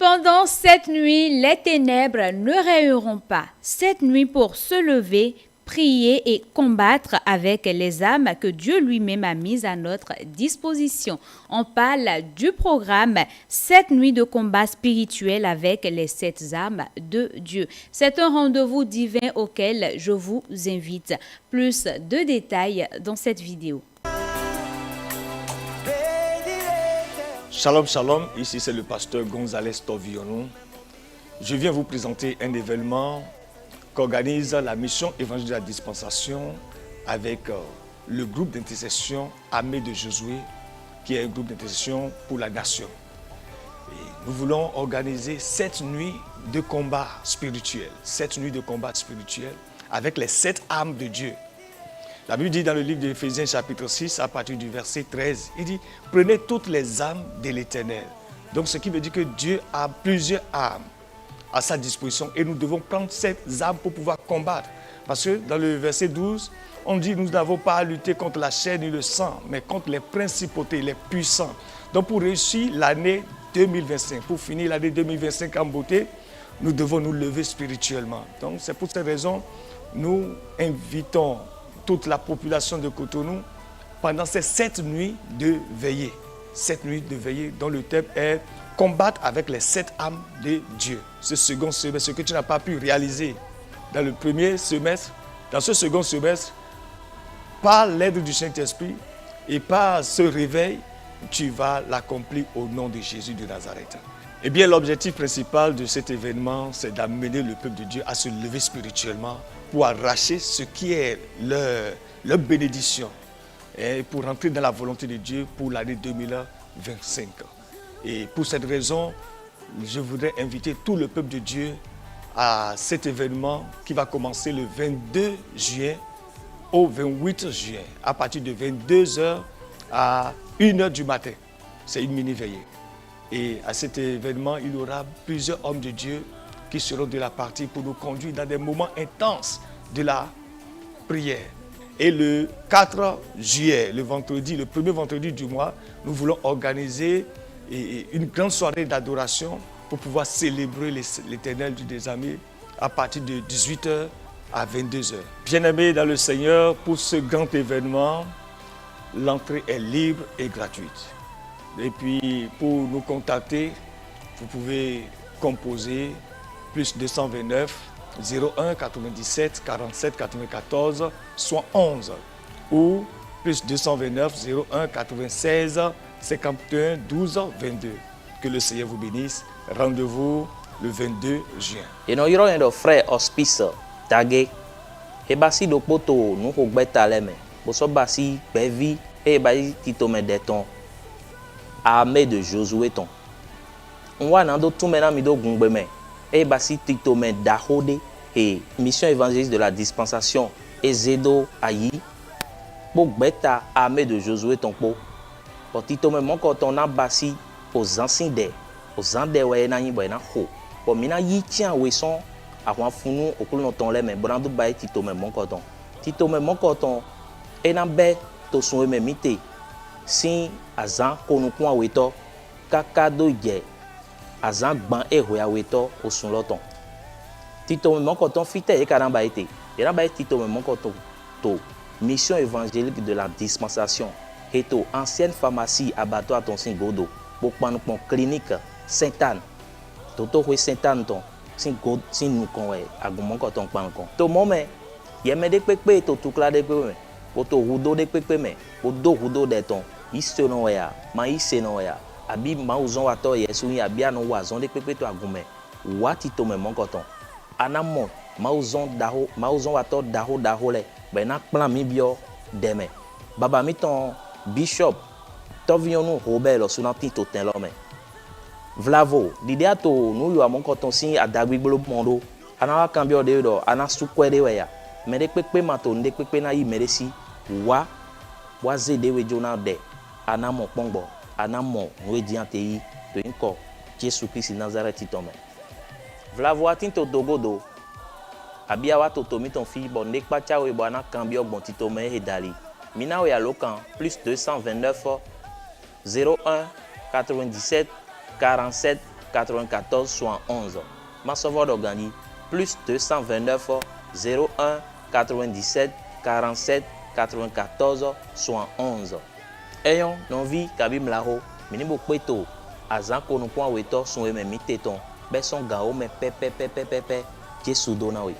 Pendant cette nuit, les ténèbres ne rayeront pas. Cette nuit pour se lever, prier et combattre avec les âmes que Dieu lui-même a mises à notre disposition. On parle du programme 7 nuits de combat spirituel avec les 7 âmes de Dieu. C'est un rendez-vous divin auquel je vous invite. Plus de détails dans cette vidéo. Shalom, shalom, ici c'est le pasteur Gonzalez Tovionou. Je viens vous présenter un événement qu'organise la mission évangélique de la dispensation avec le groupe d'intercession Armée de Josué, qui est un groupe d'intercession pour la nation. Et nous voulons organiser 7 nuits de combat spirituel, 7 nuits de combat spirituel avec les 7 âmes de Dieu. La Bible dit dans le livre d'Éphésiens chapitre 6, à partir du verset 13, il dit « Prenez toutes les âmes de l'Éternel ». Donc ce qui veut dire que Dieu a plusieurs âmes à sa disposition et nous devons prendre ces âmes pour pouvoir combattre. Parce que dans le verset 12, on dit « Nous n'avons pas à lutter contre la chair ni le sang, mais contre les principautés, les puissants ». Donc pour réussir l'année 2025, pour finir l'année 2025 en beauté, nous devons nous lever spirituellement. Donc c'est pour cette raison, nous invitons toute la population de Cotonou pendant ces 7 nuits de veillée. 7 nuits de veillée dont le thème est combattre avec les 7 âmes de Dieu. Ce second semestre, ce que tu n'as pas pu réaliser dans le premier semestre, dans ce second semestre, par l'aide du Saint-Esprit et par ce réveil, tu vas l'accomplir au nom de Jésus de Nazareth. Eh bien, l'objectif principal de cet événement, c'est d'amener le peuple de Dieu à se lever spirituellement pour arracher ce qui est leur bénédiction et pour rentrer dans la volonté de Dieu pour l'année 2025. Et pour cette raison, je voudrais inviter tout le peuple de Dieu à cet événement qui va commencer le 22 juin au 28 juin, à partir de 22h à 1h du matin. C'est une mini-veillée. Et à cet événement, il y aura plusieurs hommes de Dieu qui seront de la partie pour nous conduire dans des moments intenses de la prière. Et le 4 juillet, le vendredi, le premier vendredi du mois, nous voulons organiser une grande soirée d'adoration pour pouvoir célébrer l'Éternel du désarmé à partir de 18h à 22h. Bien-aimés dans le Seigneur, pour ce grand événement, l'entrée est libre et gratuite. Et puis, pour nous contacter, vous pouvez composer plus 229 01 97 47 94 11 ou plus 229 01 96 51 12 22. Que le Seigneur vous bénisse. Rendez-vous le 22 juin. Et nous avons un frère hospice tagué. Et basi do poto nous ko gbeta leme. Bo so basi bevi e basi titome deton. Armée de Josué ton. On voit dans tout maintenant mido gungbeme. Et basi titome dahode et mission évangéliste de la dispensation et zedo ayi. Bo gbeta armée de Josué ton po. Pour titome mon ton na basi aux anciens aux ande ouais na yin na ho. Pour mina yi tien we son avant funu okulu no ton le me brando bay titome mon coton. Titome mon coton et na be to son me mite. Si azan konukun aweto kakado je azan gban ehwe aweto osun loton tito me monkoton fite e karamba ete e na ba tito me monkoton to mission évangélique de la dispensation et to ancienne pharmacie abattoir ton sin godo pour pon clinique Sainte-Anne toto we Sainte-Anne ton sin god sin nou kon we agun monkoton pan kon to moment ye me de pepe to tukla de pepe Oto hudo de pepe me, odo hudo de ton, isto no ya, ma ise no ya, abi ma uzon wato yesu ya bia no wazon de pepe to agume, wati to me monkoton. Anamon, ma uzon wato daho le, ben na plan mi bio deme. Baba mi ton bishop, tovionu Robert lo sunanti to ten lo me. Vlavo, l'idée to nou yo a monkoton si adagwi blo mondo, anawa kambio de do, anasukwe de we ya. Mais de pepe maton de pepe na yi meresi wa zede we jona de anamo pongbo anamo we diante yi to inko Jésus Christ Nazareth tome vla voa tinto dogodo abia wa to tomi ton fi bon nek pacha we bana kambio bon titome e dali mina we alokan plus 229 01 97 47 94 71. Ma sauveur d'Organi, plus 229 01 97 47 94 71. Ayons l'envie kabim laho, minibo kweto, azan kono point weto son eme miteton, beson gao me pepe, Jesu dona oui.